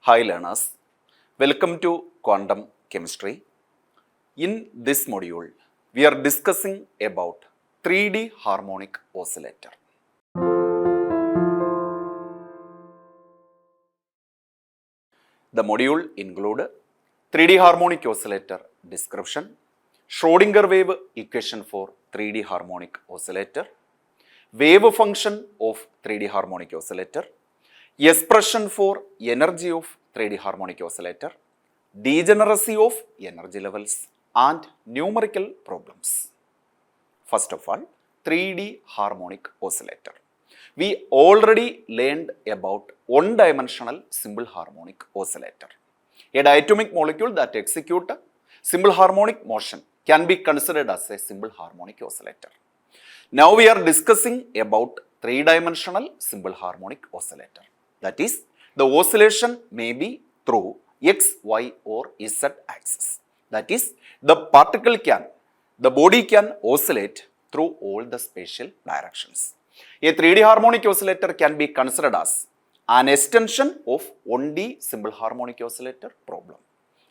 Hi learners, welcome to Quantum Chemistry. In this module, we are discussing about 3D harmonic oscillator. The module include 3D harmonic oscillator description, Schrodinger wave equation for 3D harmonic oscillator, wave function of 3D harmonic oscillator, expression for energy of 3D harmonic oscillator, degeneracy of energy levels and numerical problems. First of all, 3D harmonic oscillator. We already learned about one-dimensional simple harmonic oscillator. A diatomic molecule that executes simple harmonic motion can be considered as a simple harmonic oscillator. Now we are discussing about three-dimensional simple harmonic oscillator. That is, the oscillation may be through x, y or z axis. That is, the body can oscillate through all the spatial directions. A 3D harmonic oscillator can be considered as an extension of 1D simple harmonic oscillator problem.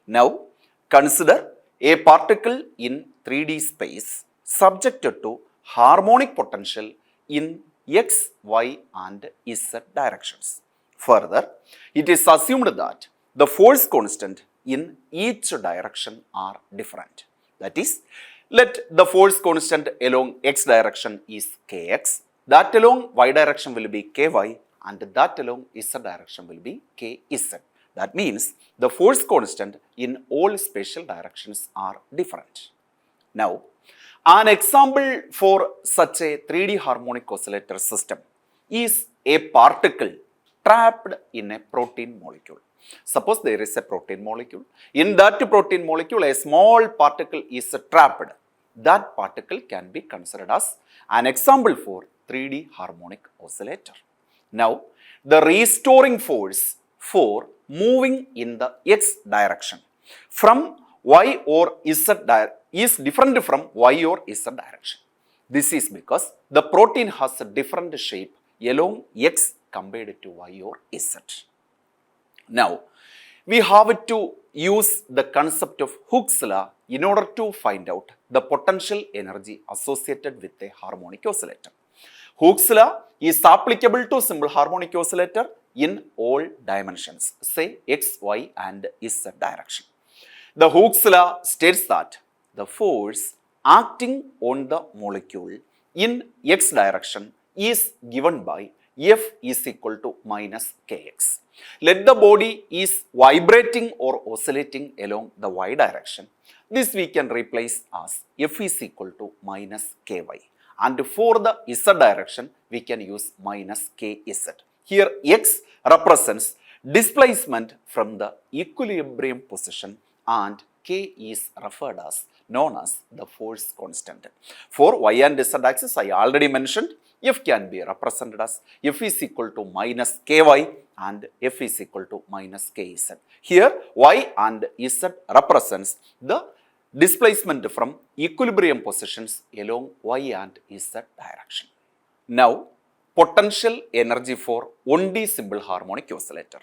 Now, consider a particle in 3D space subjected to harmonic potential in x, y and z directions. Further, it is assumed that the force constant in each direction are different. That is, let the force constant along x direction is kx, that along y direction will be ky and that along z direction will be kz. That means the force constant in all spatial directions are different. Now, an example for such a 3D harmonic oscillator system is a particle trapped in a protein molecule. Suppose there is a protein molecule. In that protein molecule, a small particle is trapped. That particle can be considered as an example for 3D harmonic oscillator. Now, the restoring force for moving in the x direction from y or z is different from y or z direction. This is because the protein has a different shape along x compared to y or z. Now, we have to use the concept of Hooke's law in order to find out the potential energy associated with a harmonic oscillator. Hooke's law is applicable to simple harmonic oscillator in all dimensions, say x, y and z direction. The Hooke's law states that the force acting on the molecule in x direction is given by F is equal to minus kx. Let the body is vibrating or oscillating along the y direction. This we can replace as F is equal to minus ky. And for the z direction, we can use minus kz. Here x represents displacement from the equilibrium position and k is referred as known as the force constant. For y and z axis, I already mentioned, F can be represented as F is equal to minus ky and F is equal to minus kz. Here y and z represents the displacement from equilibrium positions along y and z direction. Now, potential energy for 1D simple harmonic oscillator.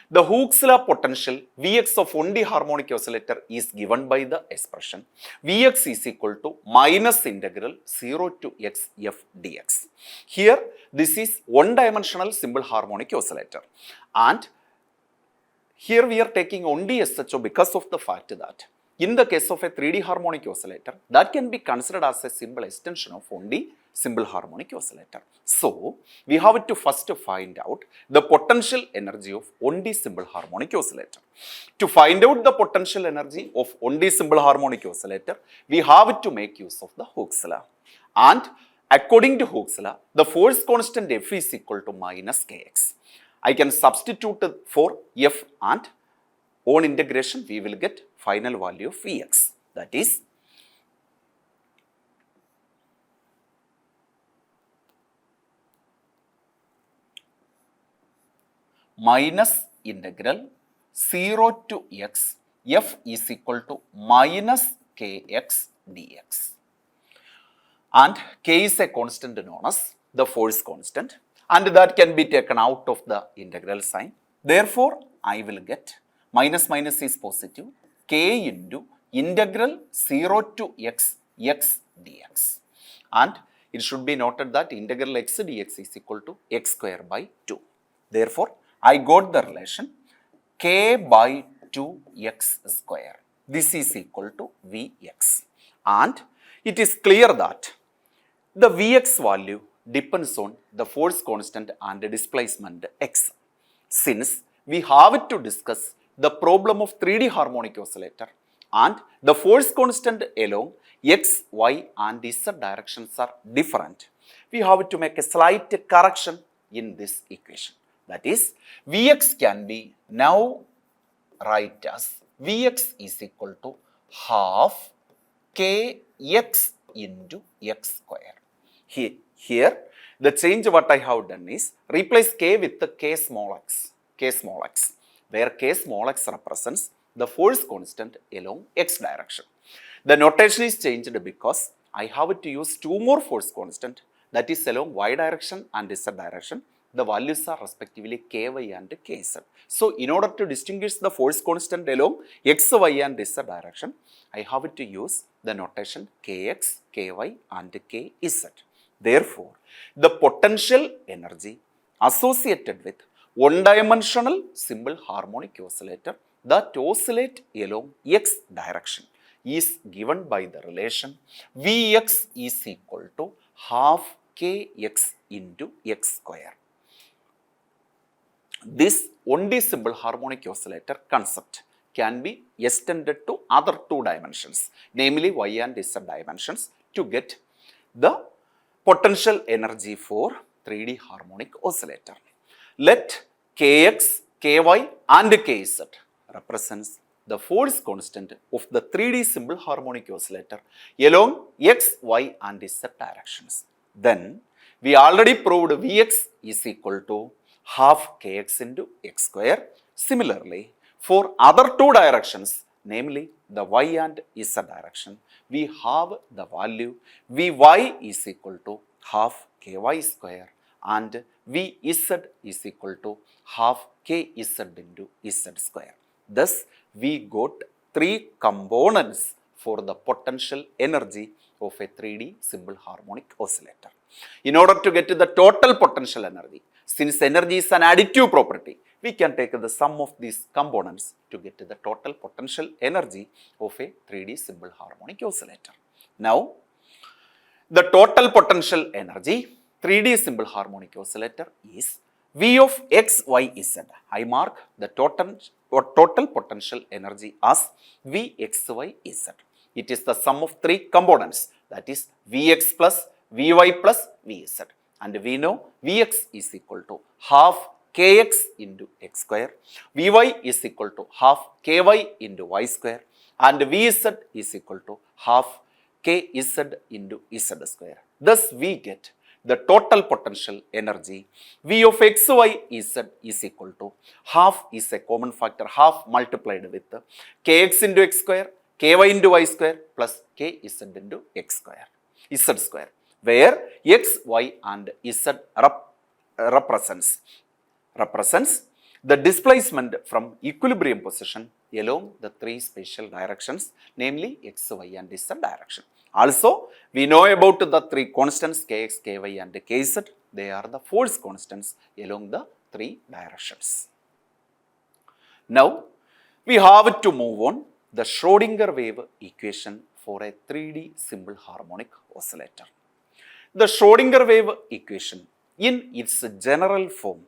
The Hooke's law potential Vx of 1D harmonic oscillator is given by the expression Vx is equal to minus integral 0 to x f dx. Here, this is one-dimensional simple harmonic oscillator. And here we are taking 1D SHO because of the fact that in the case of a 3D harmonic oscillator, that can be considered as a simple extension of 1D simple harmonic oscillator. So, we have to first find out the potential energy of 1D simple harmonic oscillator. To find out the potential energy of 1D simple harmonic oscillator, we have to make use of the Hooke's law. And according to Hooke's law, the force constant F is equal to minus kx. I can substitute for F and on integration, we will get final value of Vx. That is minus integral 0 to x f is equal to minus kx dx. And k is a constant known as the force constant, and that can be taken out of the integral sign. Therefore, I will get minus minus is positive k into integral 0 to x dx. And it should be noted that integral x dx is equal to x square by 2. Therefore, I got the relation k by 2x square. This is equal to Vx. And it is clear that the Vx value depends on the force constant and the displacement x. Since we have to discuss the problem of 3D harmonic oscillator and the force constant along x, y and z directions are different, we have to make a slight correction in this equation. That is, Vx can be now write as Vx is equal to half kx into x square. Here, the change what I have done is replace k with the k small x, where k small x represents the force constant along x direction. The notation is changed because I have to use two more force constant, that is along y direction and z direction. The values are respectively ky and kz. So, in order to distinguish the force constant along x, y and z direction, I have to use the notation kx, ky and kz. Therefore, the potential energy associated with one-dimensional simple harmonic oscillator that oscillate along x direction is given by the relation Vx is equal to half kx into x square. This only simple harmonic oscillator concept can be extended to other two dimensions, namely y and z dimensions, to get the potential energy for 3D harmonic oscillator. Let kx, ky and kz represents the force constant of the 3D simple harmonic oscillator along x, y and z directions. Then we already proved Vx is equal to half kx into x square. Similarly, for other two directions, namely the y and z direction, we have the value Vy is equal to half ky square and Vz is equal to half kz into z square. Thus, we got three components for the potential energy of a 3D simple harmonic oscillator. In order to get to the total potential energy, since energy is an additive property, we can take the sum of these components to get to the total potential energy of a 3D simple harmonic oscillator. Now, the total potential energy 3D simple harmonic oscillator is V of x, y, z. I mark the total potential energy as Vx, y, z. It is the sum of three components, that is Vx plus Vy plus Vz. And we know Vx is equal to half kx into x square, Vy is equal to half ky into y square, and Vz is equal to half kz into z square. Thus, we get the total potential energy V of x, y, z is equal to half is a common factor, half multiplied with kx into x square, ky into y square plus kz into x square, z square, where x, y and z represents the displacement from equilibrium position along the three spatial directions, namely x, y and z direction. Also, we know about the three constants kx, ky and kz. They are the force constants along the three directions. Now, we have to move on the Schrodinger wave equation for a 3D simple harmonic oscillator. The Schrodinger wave equation in its general form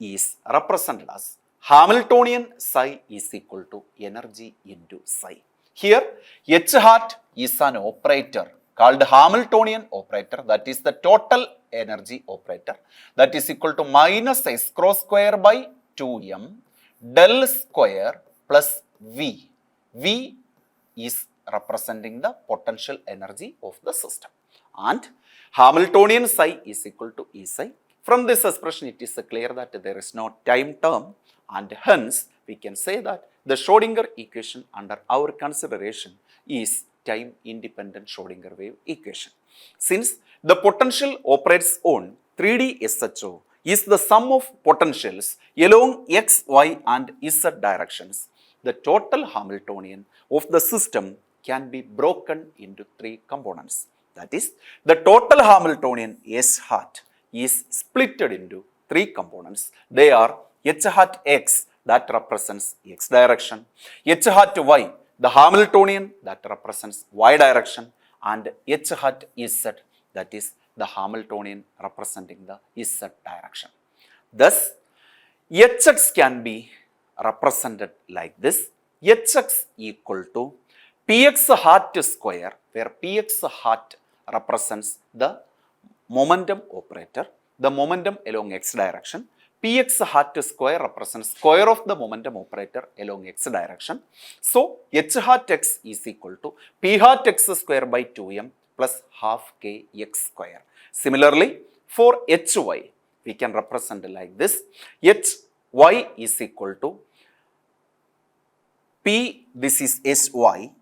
is represented as Hamiltonian psi is equal to energy into psi. Here, h hat is an operator called Hamiltonian operator, that is the total energy operator, that is equal to minus s cross square by 2m del square plus v. V is representing the potential energy of the system. And Hamiltonian psi is equal to E psi. From this expression, it is clear that there is no time term, and hence we can say that the Schrodinger equation under our consideration is time independent Schrodinger wave equation. Since the potential operates on 3D SHO is the sum of potentials along x, y and z directions. The total Hamiltonian of the system can be broken into three components. That is, the total Hamiltonian S hat is split into three components. They are h hat x that represents x direction, h hat y, the Hamiltonian that represents y direction, and h hat z, that is the Hamiltonian representing the z direction. Thus, hx can be represented like this. Hx equal to px hat square, where px hat represents the momentum operator, the momentum along x direction. Px hat square represents square of the momentum operator along x direction. So, h hat x is equal to p hat x square by 2m plus half k x square. Similarly, for hy, we can represent like this. Hy is equal to p, this is sy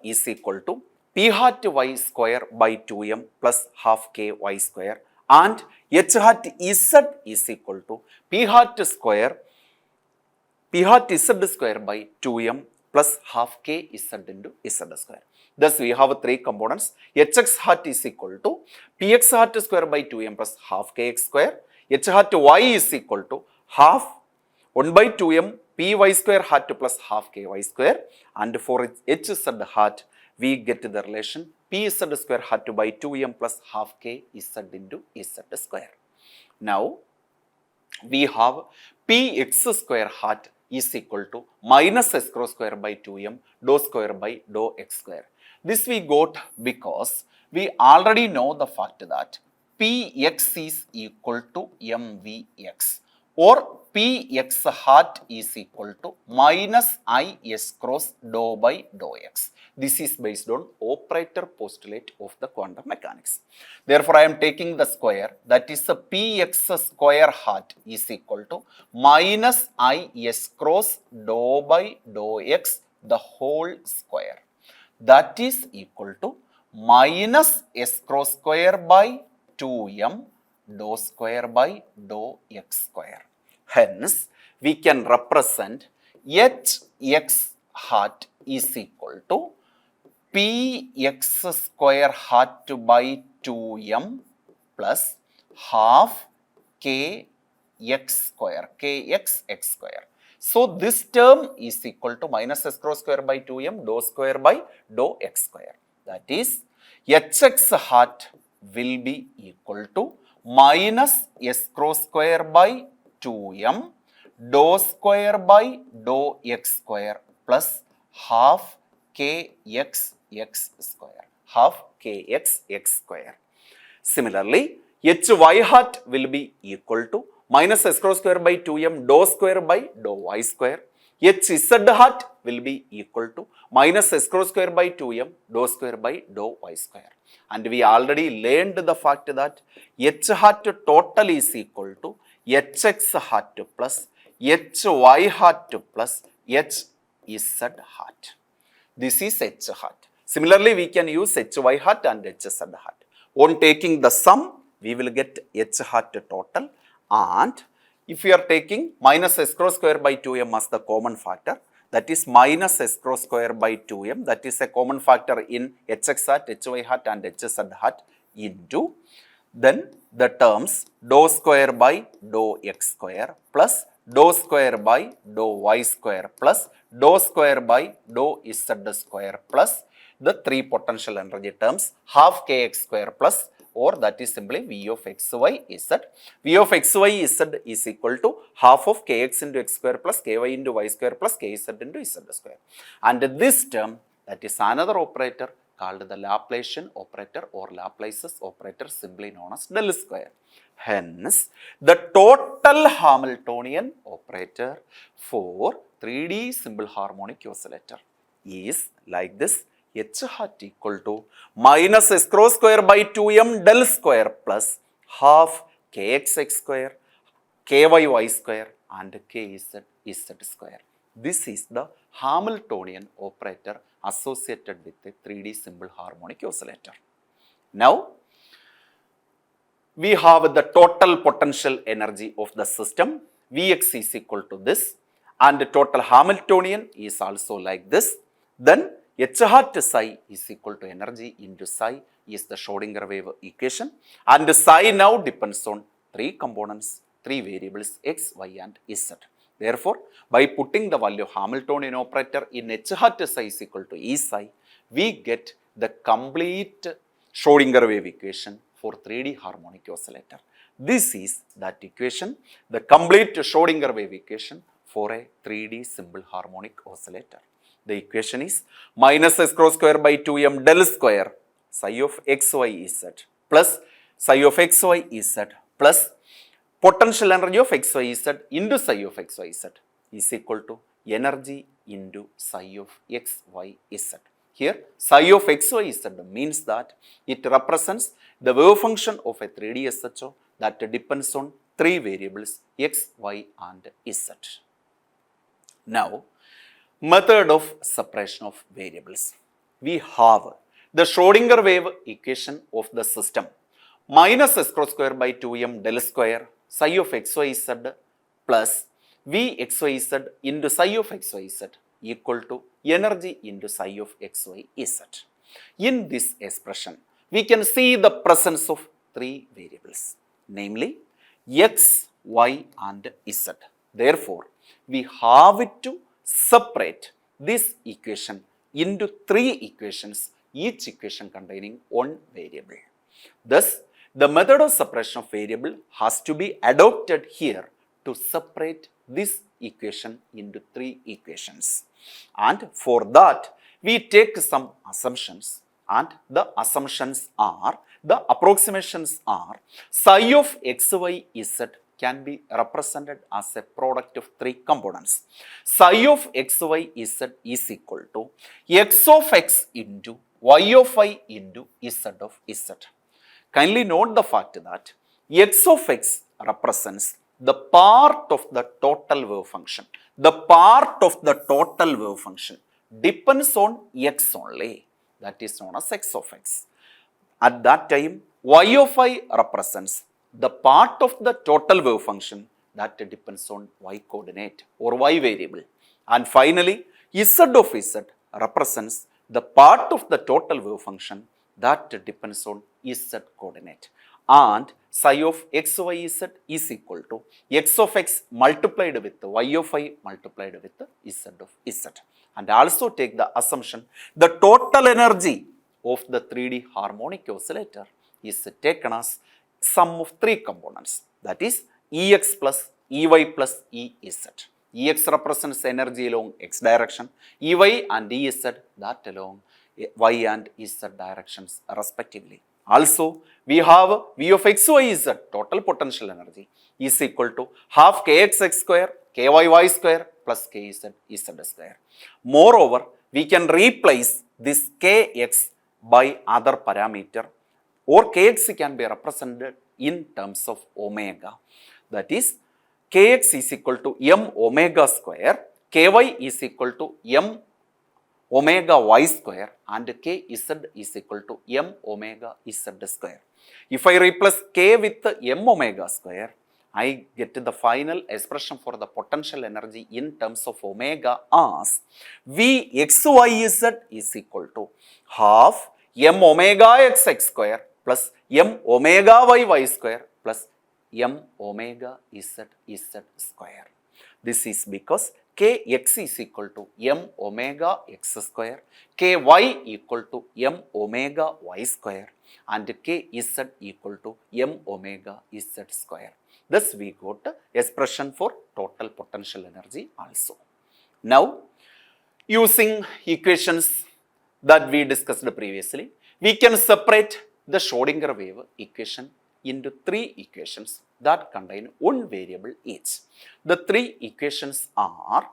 is equal to p hat y square by 2m plus half k y square, and h hat z is equal to p hat z square by 2m plus half k z into z square. Thus, we have three components. Hx hat is equal to px hat square by 2m plus half kx square. H hat y is equal to half 1 by 2m py square hat plus half ky square, and for hz hat we get the relation pz square hat by 2m plus half k z into z square. Now, we have px square hat is equal to minus s cross square by 2m dou square by dou x square. This we got because we already know the fact that px is equal to mvx, or px hat is equal to minus I s cross dou by dou x. This is based on operator postulate of the quantum mechanics. Therefore, I am taking the square, that is a px square hat is equal to minus I s cross dou by dou x the whole square. That is equal to minus s cross square by 2m dou square by dou x square. Hence, we can represent hx hat is equal to px square hat by 2m plus half kx square, kx x square. So, this term is equal to minus s cross square by 2m dou square by dou x square. That is, hx hat will be equal to minus s cross square by 2m dou square by dou x square plus half kx x square, half kx x square. Similarly, hy hat will be equal to minus s cross square by 2m dou square by dou y square. Hz hat will be equal to minus s cross square by 2m dou square by dou y square. And we already learned the fact that h hat total is equal to hx hat plus hy hat plus hz hat. This is h hat. Similarly, we can use hy hat and hz hat. On taking the sum, we will get h hat total, and if we are taking minus s cross square by 2m as the common factor, that is minus s cross square by 2m, that is a common factor in hx hat, hy hat and hz hat, into then the terms dou square by dou x square plus dou square by dou y square plus dou square by dou z square plus the three potential energy terms half kx square plus, or that is simply V of xy z. V of xy z is equal to half of kx into x square plus ky into y square plus kz into z square. And this term, that is another operator called the Laplacian operator or Laplace's operator, simply known as del square. Hence, the total Hamiltonian operator for 3D simple harmonic oscillator is like this: h hat equal to minus s cross square by 2m del square plus half kx x square, ky y square and kz z square. This is the Hamiltonian operator associated with a 3D simple harmonic oscillator. Now, we have the total potential energy of the system. Vx is equal to this, and the total Hamiltonian is also like this. Then H hat psi is equal to energy into psi is the Schrodinger wave equation, and psi now depends on three components, three variables x, y and z. Therefore, by putting the value of Hamiltonian operator in H hat psi is equal to E psi, we get the complete Schrodinger wave equation for 3D harmonic oscillator. This is that equation, the complete Schrodinger wave equation for a 3D simple harmonic oscillator. The equation is minus s cross square by 2m del square psi of xy z plus psi of xy z plus potential energy of xy z into psi of xy z is equal to energy into psi of xy z. Here psi of xy z means that it represents the wave function of a 3D SHO that depends on three variables x, y and z. Now, method of separation of variables. We have the Schrodinger wave equation of the system minus s cross square by 2m del square psi of xyz plus vxyz into psi of xyz equal to energy into psi of xyz. In this expression, we can see the presence of three variables, namely x, y and z. Therefore, we have to separate this equation into three equations, each equation containing one variable. Thus, the method of separation of variable has to be adopted here to separate this equation into three equations. And for that, we take some assumptions, and the assumptions are, the approximations are, psi of xy z can be represented as a product of three components. Psi of xy z is equal to x of x into y of y into z of z. Kindly note the fact that x of x represents the part of the total wave function. The part of the total wave function depends on x only. That is known as x of x. At that time, y of y represents the part of the total wave function that depends on y coordinate or y variable. And finally, z of z represents the part of the total wave function that depends on z coordinate. And psi of xyz is equal to x of x multiplied with y of y multiplied with z of z. And also take the assumption the total energy of the 3D harmonic oscillator is taken as sum of three components, that is Ex plus Ey plus Ez. Ex represents energy along x direction, Ey and Ez that along y and z directions respectively. Also, we have V of xyz, total potential energy, is equal to half kxx square, kyy square plus kz square. Moreover, we can replace this kx by other parameter, or kx can be represented in terms of omega. That is, kx is equal to m omega square, ky is equal to m omega y square, and kz is equal to m omega z square. If I replace k with m omega square, I get the final expression for the potential energy in terms of omega as Vxyz is equal to half m omega xx square plus m omega y square plus m omega z square. This is because kx is equal to m omega x square, ky equal to m omega y square, and kz equal to m omega z square. Thus, we got expression for total potential energy also. Now, using equations that we discussed previously, we can separate the Schrodinger wave equation into three equations that contain one variable each. The three equations are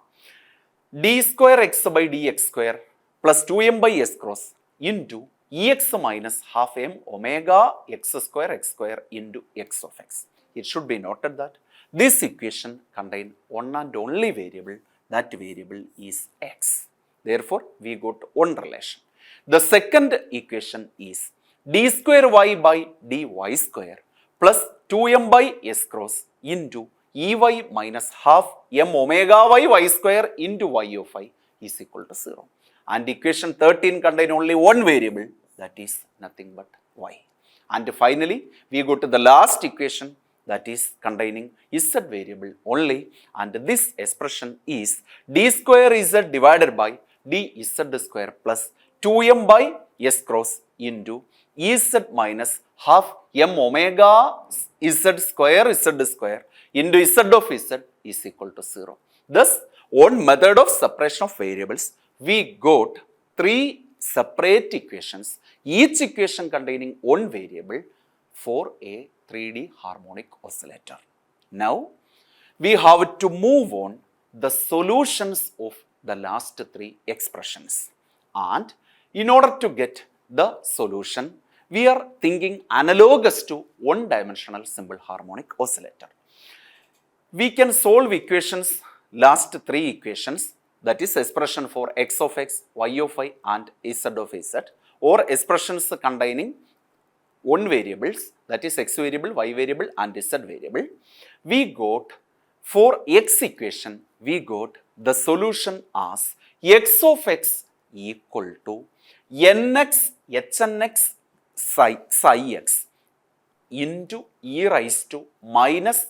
d square x by dx square plus 2m by s cross into ex minus half m omega x square into x of x. It should be noted that this equation contains one and only variable, that variable is x. Therefore, we got one relation. The second equation is d square y by dy square plus 2m by s cross into ey minus half m omega y square into y of I is equal to 0. And equation 13 contains only one variable, that is nothing but y. And finally, we go to the last equation, that is containing z variable only, and this expression is d square z divided by dz square plus 2m by s cross into ez minus half m omega z square into z of z is equal to 0. Thus, one method of separation of variables, we got three separate equations, each equation containing one variable for a 3D harmonic oscillator. Now, we have to move on the solutions of the last three expressions. And in order to get the solution, we are thinking analogous to one-dimensional simple harmonic oscillator. We can solve equations, last three equations, that is expression for x of x, y of y and z of z, or expressions containing one variables, that is x variable, y variable and z variable. We got for x equation, we got the solution as x of x equal to nx hnx psi x into e raised to minus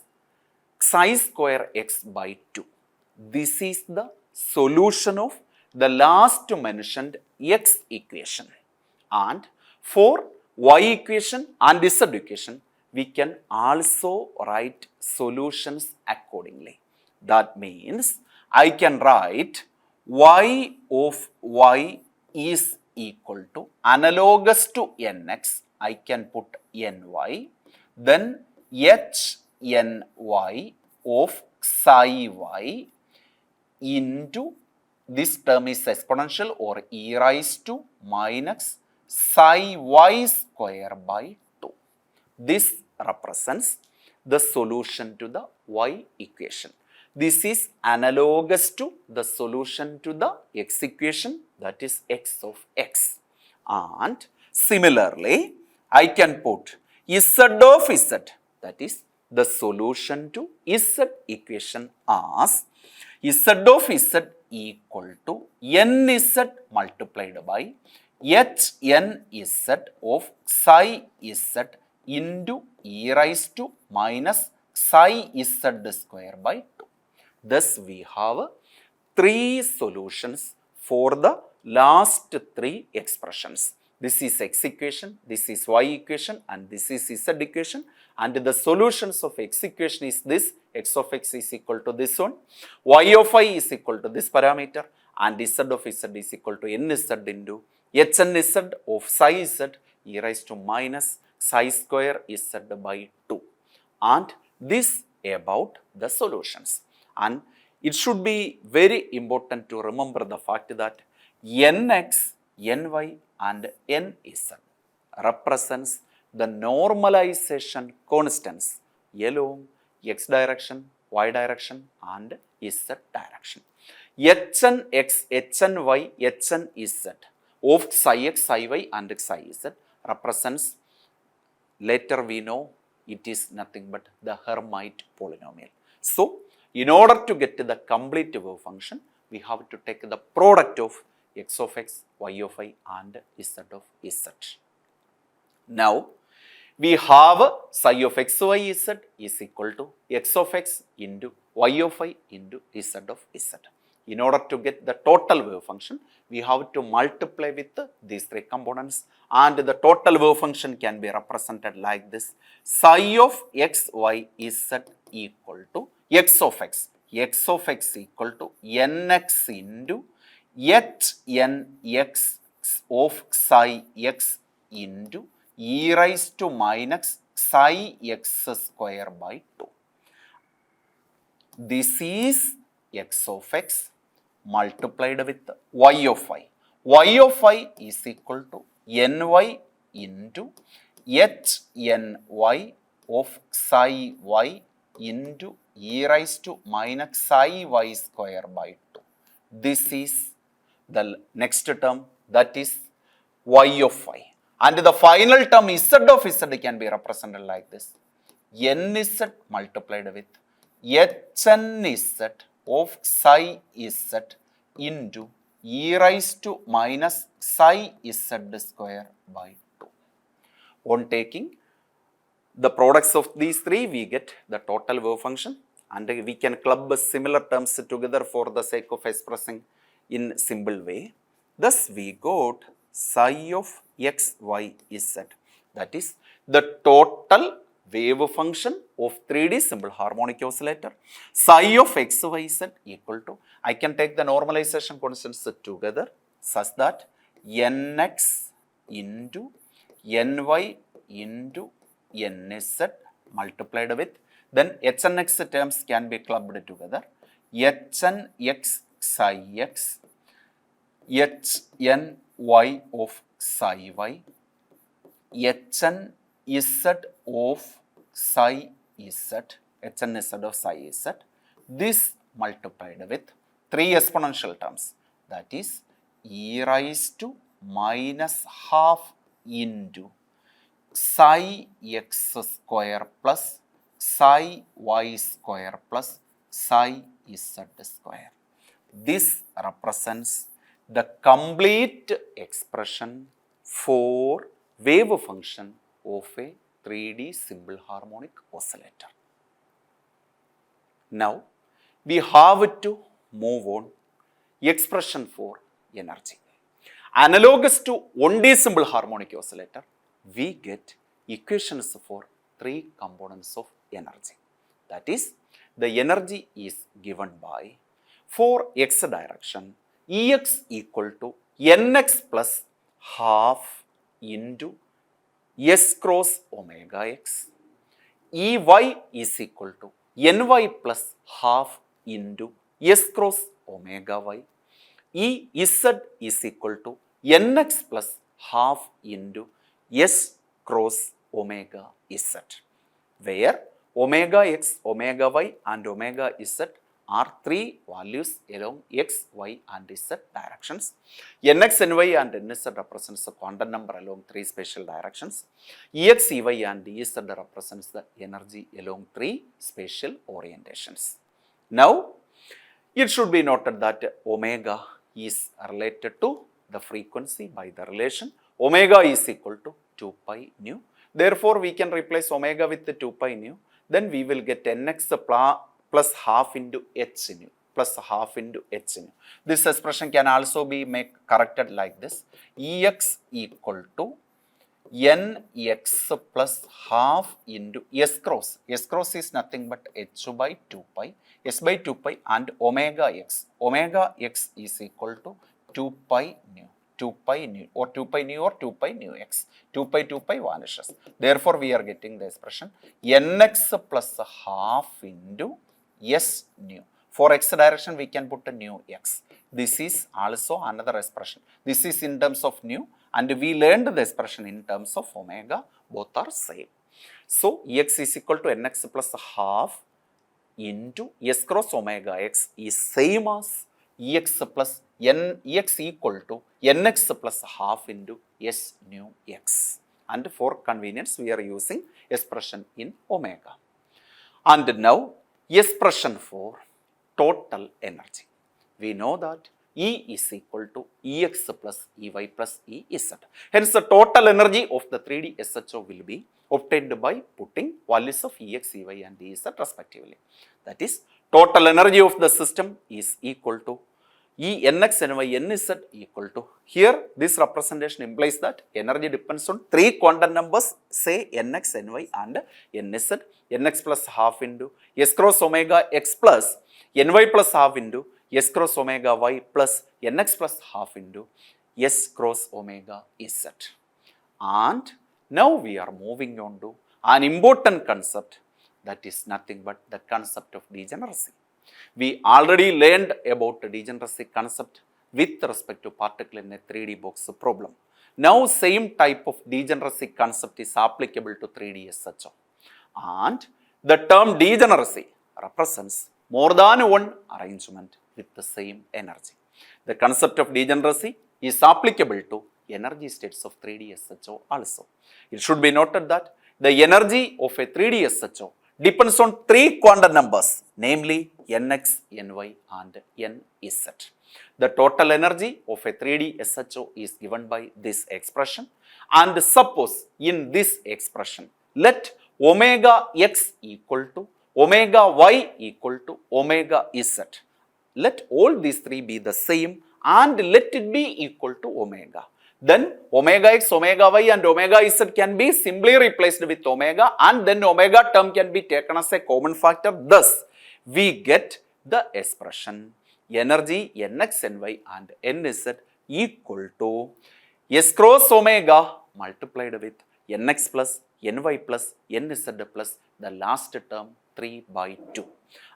psi square x by 2. This is the solution of the last mentioned x equation. And for y equation and z equation, we can also write solutions accordingly. That means I can write y of y is equal to analogous to nx, I can put ny, then hny of psi y into, this term is exponential, or e raised to minus psi y square by 2. This represents the solution to the y equation. This is analogous to the solution to the x equation, that is x of x. And similarly, I can put z of z, that is the solution to z equation, as z of z equal to nz multiplied by hnz of psi z into e raised to minus psi z square by 2. Thus, we have three solutions for the last three expressions. This is x equation, this is y equation and this is z equation, and the solutions of x equation is this: x of x is equal to this one, y of y is equal to this parameter, and z of z is equal to nz into hnz of psi z e raised to minus psi square z by 2. And this about the solutions. And it should be very important to remember the fact that nx, ny and nz represents the normalization constants along x direction, y direction and z direction. hnx, hny, hnz of psi x, psi y and psi z represents, later we know, it is nothing but the Hermite polynomial. So, in order to get to the complete wave function, we have to take the product of x of x, y of y and z of z. Now, we have psi of xy z is equal to x of x into y of y into z of z. In order to get the total wave function, we have to multiply with these three components, and the total wave function can be represented like this: psi of xy z equal to x of x equal to nx into hnx of psi x into e raised to minus psi x square by 2. This is x of x multiplied with y of y. Y of y is equal to ny into hny of psi y into e raised to minus psi y square by 2. This is the next term, that is y of y. And the final term z of z can be represented like this: nz multiplied with hnz of psi z into e raised to minus psi z square by 2. On taking the products of these three, we get the total wave function, and we can club similar terms together for the sake of expressing in simple way. Thus, we got psi of x, y, z. That is the total wave function of 3D simple harmonic oscillator. Psi of x, y, z equal to, I can take the normalization constants together such that nx into ny into nz multiplied with, then h and x terms can be clubbed together, h and x psi x, h n y of psi y, h and z of psi z, h and z of psi z, this multiplied with three exponential terms, that is e raised to minus half into psi x square plus psi y square plus psi z square. This represents the complete expression for wave function of a 3D simple harmonic oscillator. Now, we have to move on expression for energy. Analogous to 1D simple harmonic oscillator, we get equations for three components of energy. That is, the energy is given by, for x direction, Ex equal to nx plus half into s cross omega x. Ey is equal to ny plus half into s cross omega y. Ez is equal to nx plus half into s cross omega z, where omega x, omega y and omega z are three values along x, y and z directions. Nx, ny and nz represents the quantum number along three spatial directions. Ex, ey and ez represents the energy along three spatial orientations. Now, it should be noted that omega is related to the frequency by the relation omega is equal to 2 pi nu. Therefore, we can replace omega with the 2 pi nu. Then we will get nx plus half into h nu plus half into h nu. This expression can also be corrected like this. Ex equal to nx plus half into s cross. S cross is nothing but h by 2 pi. S by 2 pi and omega x. Omega x is equal to 2 pi nu. 2 pi nu or 2 pi nu or 2 pi nu x. 2 pi vanishes. Therefore, we are getting the expression nx plus half into s nu. For x direction, we can put a nu x. This is also another expression. This is in terms of nu, and we learned the expression in terms of omega. Both are same. So, ex is equal to nx plus half into s cross omega x is same as ex plus ex equal to nx plus half into s nu x. And for convenience, we are using expression in omega. And now, expression for total energy. We know that E is equal to Ex plus Ey plus Ez. Hence, the total energy of the 3D SHO will be obtained by putting values of Ex, Ey and Ez respectively. That is, total energy of the system is equal to E nx, ny, nz equal to, here this representation implies that energy depends on three quantum numbers, say nx, ny and nz. Nx plus half into s cross omega x plus ny plus half into s cross omega y plus nx plus half into s cross omega z. And now we are moving on to an important concept, that is nothing but the concept of degeneracy. We already learned about the degeneracy concept with respect to particle in a 3D box problem. Now, same type of degeneracy concept is applicable to 3D SHO. And the term degeneracy represents more than one arrangement with the same energy. The concept of degeneracy is applicable to energy states of 3D SHO also. It should be noted that the energy of a 3D SHO depends on three quantum numbers, namely Nx, Ny and Nz. The total energy of a 3D SHO is given by this expression, and suppose in this expression, let omega x equal to omega y equal to omega z. Let all these three be the same and let it be equal to omega. Then omega x, omega y and omega z can be simply replaced with omega, and then omega term can be taken as a common factor. Thus, we get the expression energy Nx, Ny and Nz equal to S cross omega multiplied with Nx plus Ny plus Nz plus the last term 3 by 2.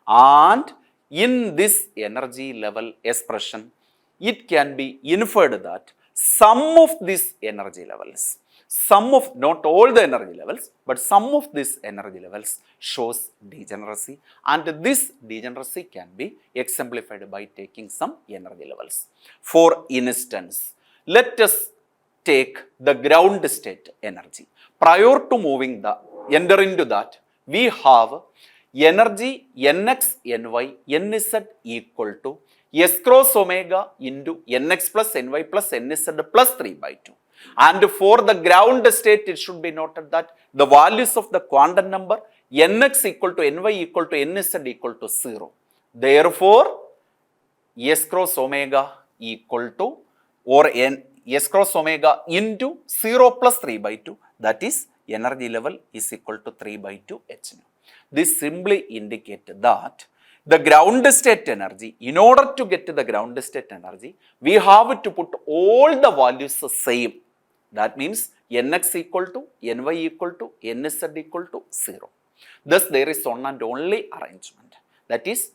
And in this energy level expression, it can be inferred that some of these energy levels, not all the energy levels, but some of these energy levels shows degeneracy, and this degeneracy can be exemplified by taking some energy levels. For instance, let us take the ground state energy. Prior to enter into that, we have energy Nx, Ny, Nz equal to S cross omega into Nx plus Ny plus Nz plus 3 by 2. And for the ground state, it should be noted that the values of the quantum number Nx equal to Ny equal to Nz equal to 0. Therefore, S cross omega equal to or S cross omega into 0 plus 3 by 2, that is energy level is equal to 3 by 2 h nu. This simply indicates that the ground state energy, in order to get to the ground state energy, we have to put all the values the same. That means Nx equal to, Ny equal to, Nz equal to 0. Thus, there is one and only arrangement. That is,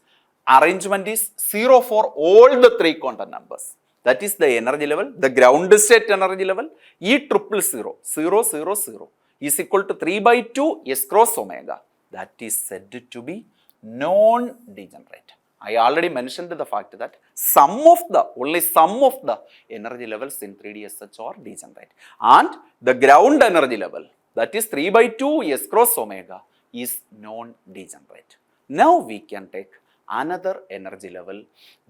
arrangement is 0 for all the three quantum numbers. That is the energy level, the ground state energy level, E triple 0, 0, 0, 0 is equal to 3 by 2 S cross omega. That is said to be non-degenerate. I already mentioned the fact that only some of the energy levels in 3D SHO are degenerate. And the ground energy level, that is 3 by 2 S cross omega, is non-degenerate. Now we can take another energy level,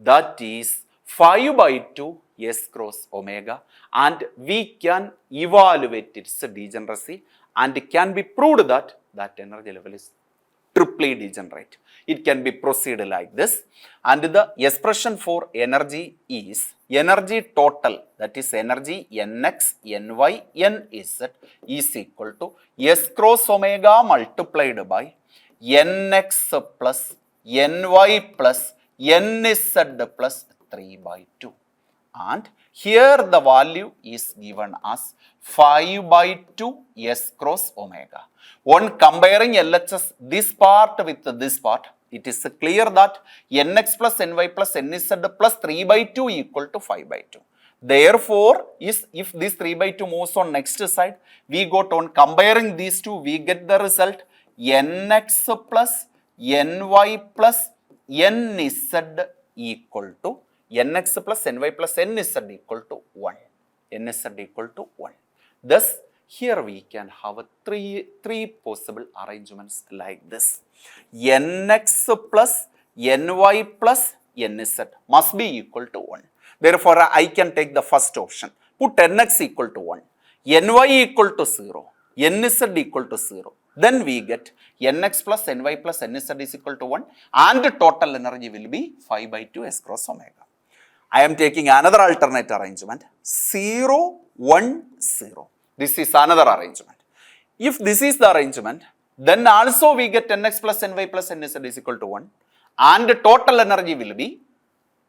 that is 5 by 2 S cross omega, and we can evaluate its degeneracy, and it can be proved that that energy level is triply degenerate. It can be proceeded like this, and the expression for energy is energy total, that is energy Nx, Ny, Nz is equal to S cross omega multiplied by Nx plus Ny plus Nz plus 3 by 2. And here the value is given as 5 by 2 S cross omega. On comparing LHS this part with this part, it is clear that Nx plus Ny plus Nz plus 3 by 2 equal to 5 by 2. Therefore, if this 3 by 2 moves on next side, we got on comparing these two, we get the result Nx plus Ny plus Nz equal to Nx plus Ny plus Nz equal to 1. Nz equal to 1. Thus, here we can have three possible arrangements like this. Nx plus Ny plus Nz must be equal to 1. Therefore, I can take the first option. Put Nx equal to 1, Ny equal to 0, Nz equal to 0. Then we get Nx plus Ny plus Nz is equal to 1, and total energy will be 5 by 2 S cross omega. I am taking another alternate arrangement, 0, 1, 0. This is another arrangement. If this is the arrangement, then also we get Nx plus Ny plus Nz is equal to 1, and total energy will be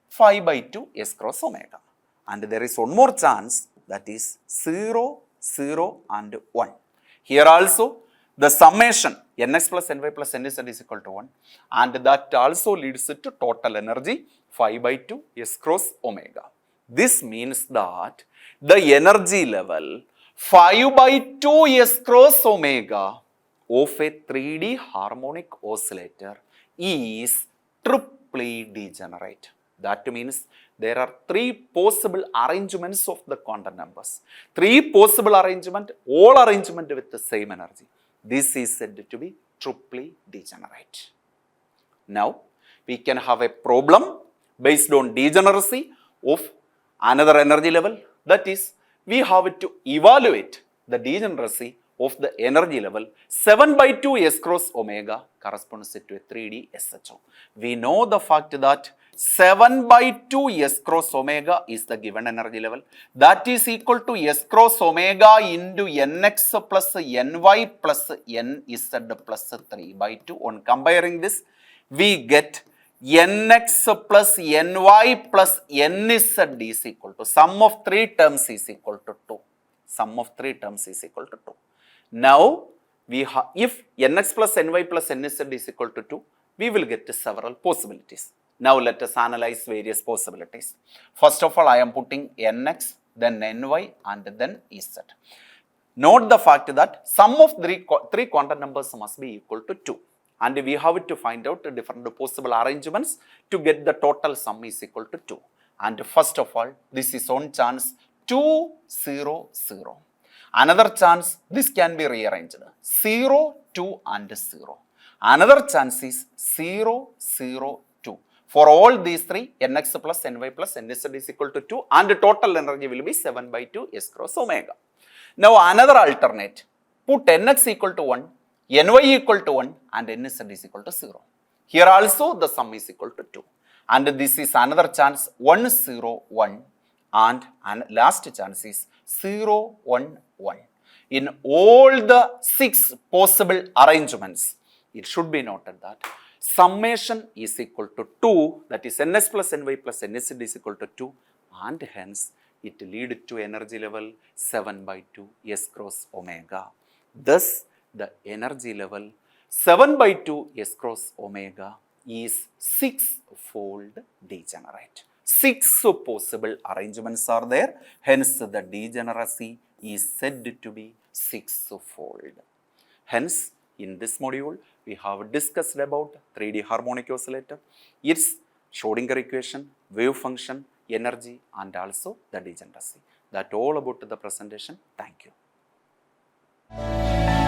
5 by 2 S cross omega. And there is one more chance, that is 0, 0 and 1. Here also the summation Nx plus Ny plus Nz is equal to 1, and that also leads to total energy 5 by 2 S cross omega. This means that the energy level 5 by 2 S cross omega of a 3D harmonic oscillator is triply degenerate. That means there are three possible arrangements of the quantum numbers. Three possible arrangement, all arrangement with the same energy. this is said to be triply degenerate. Now, we can have a problem based on degeneracy of another energy level. That is, we have to evaluate the degeneracy of the energy level 7 by 2 S cross omega corresponds to a 3D SHO. We know the fact that 7 by 2 S cross omega is the given energy level. That is equal to S cross omega into Nx plus Ny plus Nz plus 3 by 2. On comparing this, we get Nx plus Ny plus Nz is equal to sum of 3 terms is equal to 2. Sum of 3 terms is equal to 2. Now, if Nx plus Ny plus Nz is equal to 2, we will get several possibilities. Now, let us analyze various possibilities. First of all, I am putting Nx, then Ny, and then Z. Note the fact that sum of three quantum numbers must be equal to 2. And we have to find out different possible arrangements to get the total sum is equal to 2. And first of all, this is on chance 2, 0, 0. Another chance, this can be rearranged 0, 2 and 0. Another chance is 0, 0, 2. For all these three, Nx plus Ny plus Nz is equal to 2 and total energy will be 7 by 2 S cross omega. Now another alternate, put Nx equal to 1, Ny equal to 1 and Nz is equal to 0. Here also the sum is equal to 2. And this is another chance 1, 0, 1 and last chance is 0, 1, 1. In all the 6 possible arrangements, it should be noted that summation is equal to 2, that is Ns plus Ny plus Nz is equal to 2 and hence it leads to energy level 7 by 2 S cross omega. Thus, the energy level 7 by 2 S cross omega is 6-fold degenerate. 6 possible arrangements are there, hence the degeneracy is said to be 6-fold. Hence, in this module, we have discussed about 3D harmonic oscillator, its Schrodinger equation, wave function, energy and also the degeneracy. That's all about the presentation. Thank you.